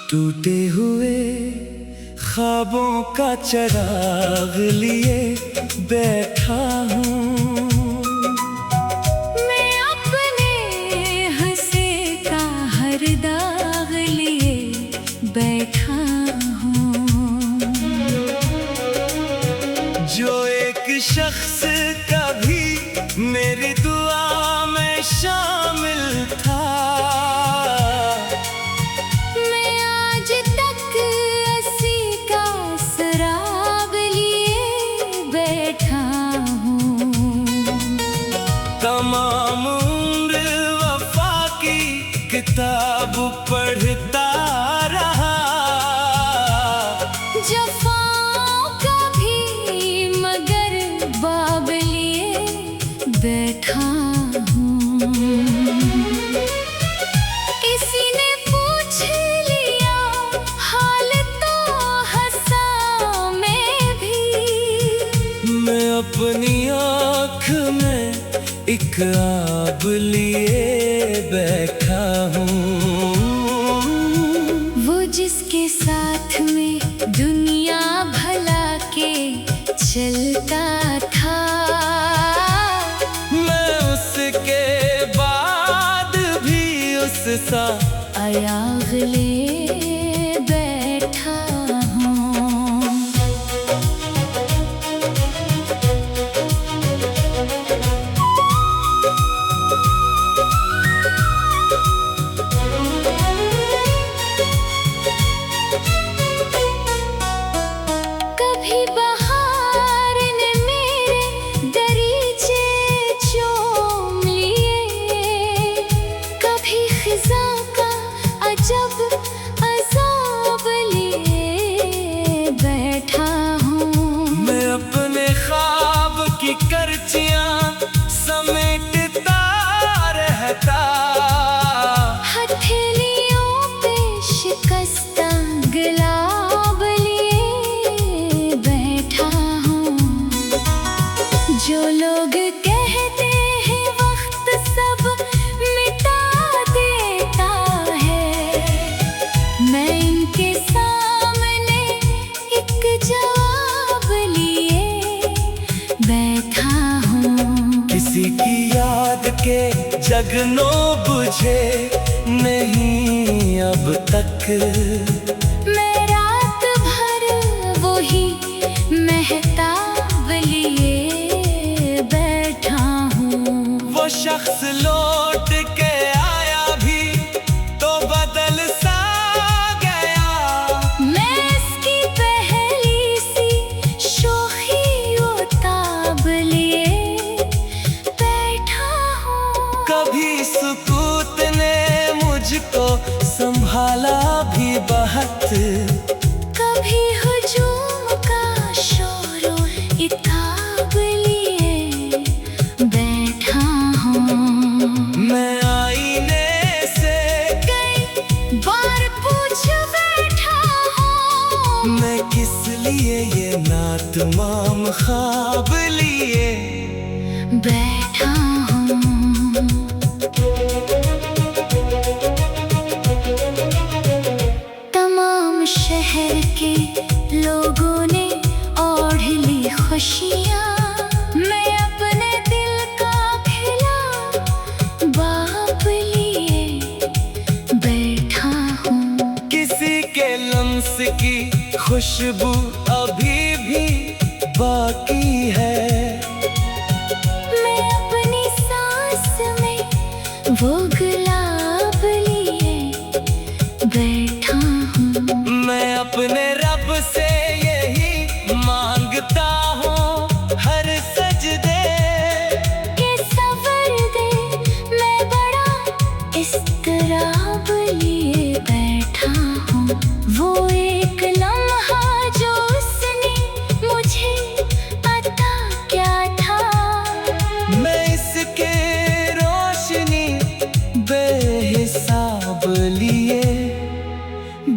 टूटे हुए ख्वाबों का चिराग लिए बैठा हूँ। मैं अपने हंसे का हर दाग लिए बैठा हूँ। जो एक शख्स कभी मेरी दुआ में शामिल था, मैं आज तक उसी का सराग लिए बैठा हूँ। तमाम उम्र वफा की किताब पढ़ता रहा, जफ़ाओं का भी मगर बाब लिए बैठा हूँ। किसी ने पूछ लिया हाल तो हंसा मैं भी। मैं अपनी आँख में एक आब लिए बैठा हूँ। वो जिसके साथ में दुनिया भला के चलता था, मैं उसके बाद भी उस सा अयाग ले बैठा हूँ। कभी बहार ने मेरे दरीचे चूम लिए, कभी खिज़ा का अजब अज़ाब लिए बैठा हूँ। मैं अपने ख्वाब की करचियाँ समेटता रहता, हथेलियों पे शिकस्ता गुलाब लिए बैठा हूँ। जो लोग कहते हैं वक्त सब मिटा देता है, मैं इनके सामने एक जवाब लिए बैठा हूँ। किसी की याद के जगनो बुझे नहीं अब तक, मैं रात भर वही महताब लिए बैठा हूँ। वो शख्स लौट के आया भी तो बदल सा गया, मैं इसकी पहली सी शोखी उताब लिए बैठा हूँ। कभी सुकूत ने मुझको संभाला भी बहुत, कभी हुजूम का शोरो इताब लिए बैठा हूँ। मैं आईने से कई बार पूछ बैठा हूँ, मैं किस लिए ये नातमाम ख्वाब लिए बैठा हूँ। तमाम शहर के लोगों ने ओढ़ ली खुशियाँ, मैं अपने दिल का खिला बाप लिए बैठा हूँ। किसी के लम्स की खुशबू अभी भी बाकी है, मैं अपनी सांस में वो गुलाब लिए बैठा हूँ। मैं अपने रब से यही मांगता हूँ हर सजदे के सवर दे, मैं बड़ा इस्तराब लिए बैठा हूँ। वो एक लम्हा जो उसने मुझे अता क्या था, मैं इसके रोशनी बेहिसाब लिए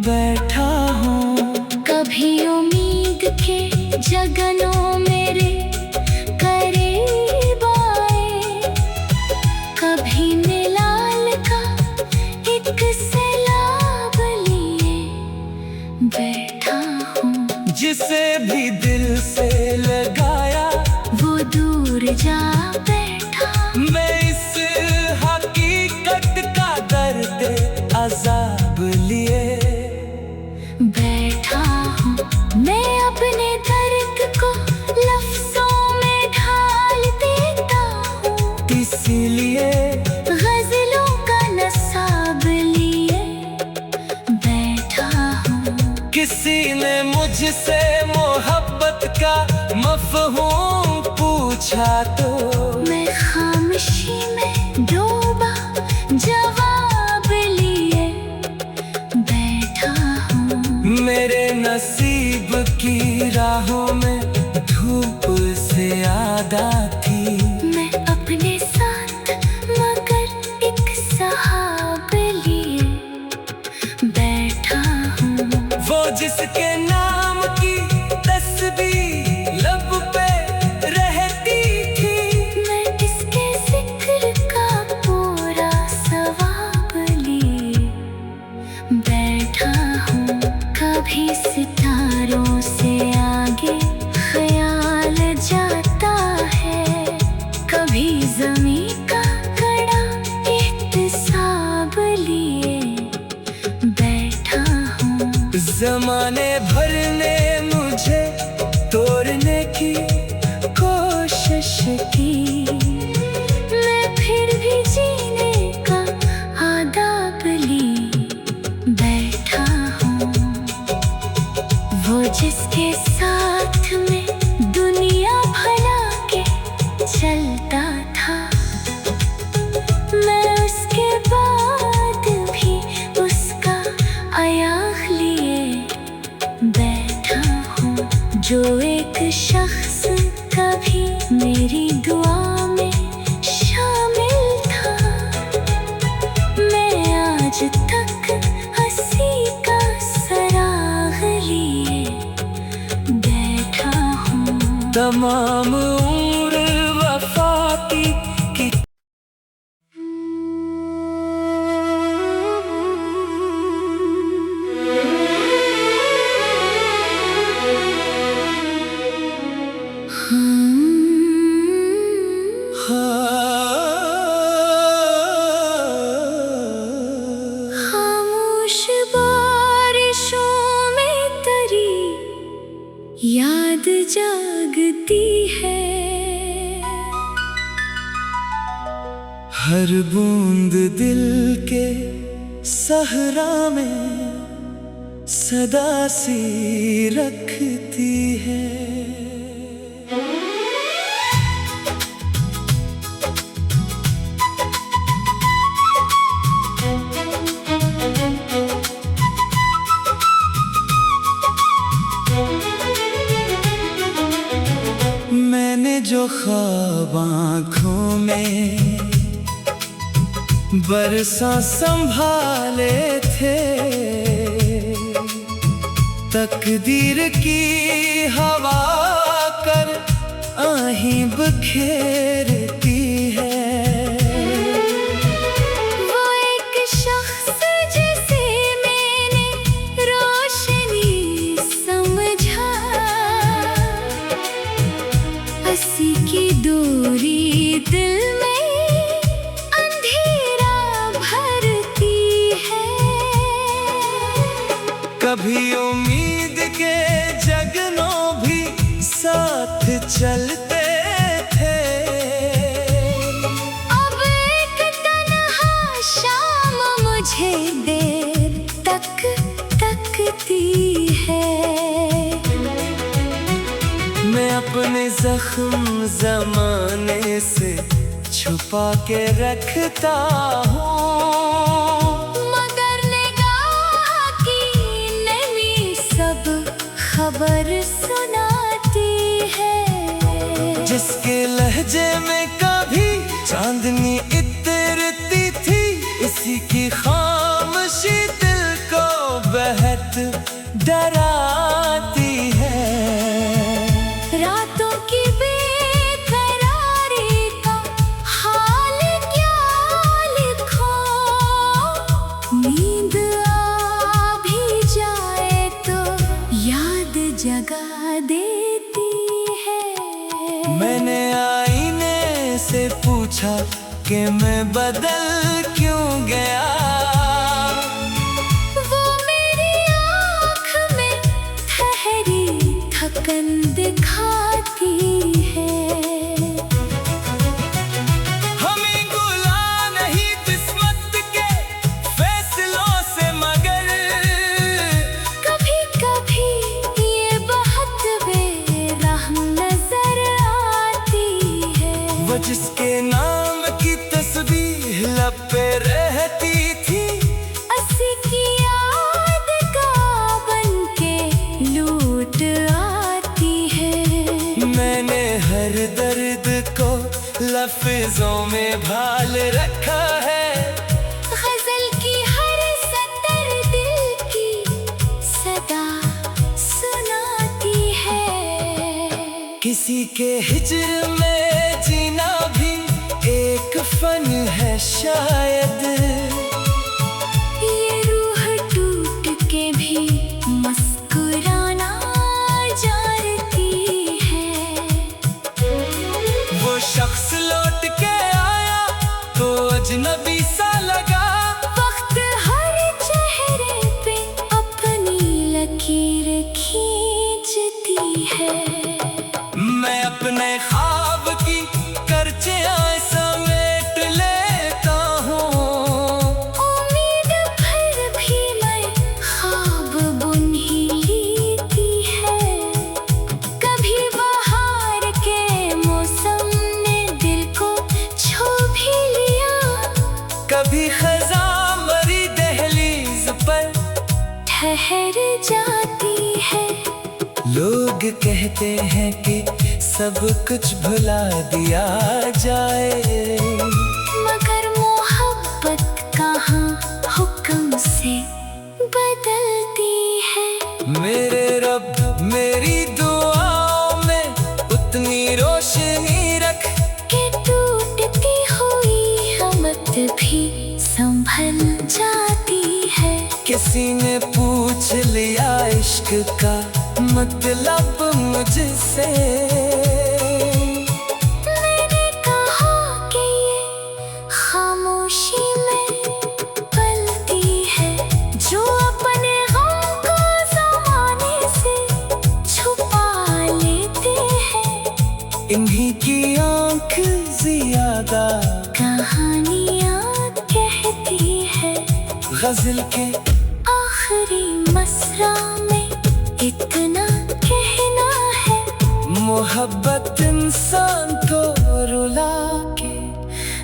बैठा हूँ। कभी उम्मीद के जगनों मेरे करीब आए, कभी मिलाल का एक सैलाब लिए लिए, गजलों का नसाब लिए बैठा हूँ। किसी ने मुझसे मोहब्बत का मफ़हूम पूछा तो मैं खामोशी में डूबा जवाब लिए बैठा हूँ। मेरे नसीब की राहों में धूप से आदा थी, मैं अपने साथ मगर एक सहाब लिए बैठा हूँ। वो जिसके नाम की तस्बीह लब पे रहती थी, मैं इसके जिक्र का पूरा सवाब लिए बैठा हूँ। कभी सितारों से आगे ख्याल जाता है, कभी ज़मीं का कड़ा एहतिसाब लिए बैठा हूँ। ज़माने भर ने मुझे तोड़ने की कोशिश की, मैं फिर भी जीने का आदाब लिए बैठा हूँ। वो जिसके साथ में दुनिया भला के चलता था, मैं उसके बाद भी उसका आयाख लिए बैठा हूँ। जो एक शख्स कभी मेरी दुआ में शामिल था, मैं आज तक हंसी का सराग लिए बैठा हूँ। तमाम उम्र वफा की खामोश बारिशों में तरी याद जागती है। हर बूंद दिल के सहरा में सदा सी रखती है। मैंने जो ख्वाब आँखों में बरसा संभाले थे, तकदीर की हवा कर आहीं बखेरती है। वो एक शख्स जिसे मैंने रोशनी समझा, हंसी की दूरी दिल में अंधेरा भरती है। कभी उम्मीद के जगनों भी साथ चलते थे, अब एक तन्हा शाम मुझे देर तक तकती है। मैं अपने जख्म जमाने से छुपा के रखता हूँ, मगर निगाह की नमी सब खबर सुनाती है। जिसके लहजे में कभी चांदनी इतरती थी, इसी की खामोशी दिल को बहत डराती है। रातों की बेकरारी का हाल क्या लिखो, नींद आ भी जाए तो याद जगा देती है। मैंने आईने से पूछा कि मैं बदल क्यों गया, वो मेरी आँख में ठहरी थकन दिखाती है। हमें गुल संभाल रखा है। गजल की हर सतर दिल की सदा सुनाती है। किसी के हिज्र में जीना भी एक फन है शायद। ये रूह टूट के भी मुस्कुराना जानती है। वो शख्स लौट के आया तो अजनबी सा लगा। वक्त हर चेहरे पे अपनी लकीर खींचती है। मैं अपने ख्वाब की करचियां समेट लेता हूँ। उम्मीद भर भी मैं ख्वाब बुन ही लेती है। कभी बहार के मौसम ने दिल को छू भी लिया। कभी खज़ां मरी दहलीज पर ठहर जाती है। लोग कहते हैं कि सब कुछ भुला दिया जाए, मगर मोहब्बत कहाँ हुक्म से बदलती है। मेरे रब मेरी दुआओं में उतनी रोशनी रख कि टूटती हुई हमत भी संभल जाती है। किसी ने पूछ लिया इश्क का मतलब मुझसे। मैंने कहा कि ये खामोशी में पलती है, जो अपने गम को ज़माने से छुपा लेते हैं। इन्हीं की आंख ज्यादा कहानियाँ कहती है। गजल के आखिरी मसरा में इतना कहना है। मोहब्बत इंसान को रुला के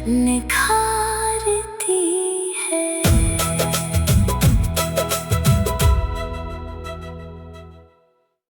निखार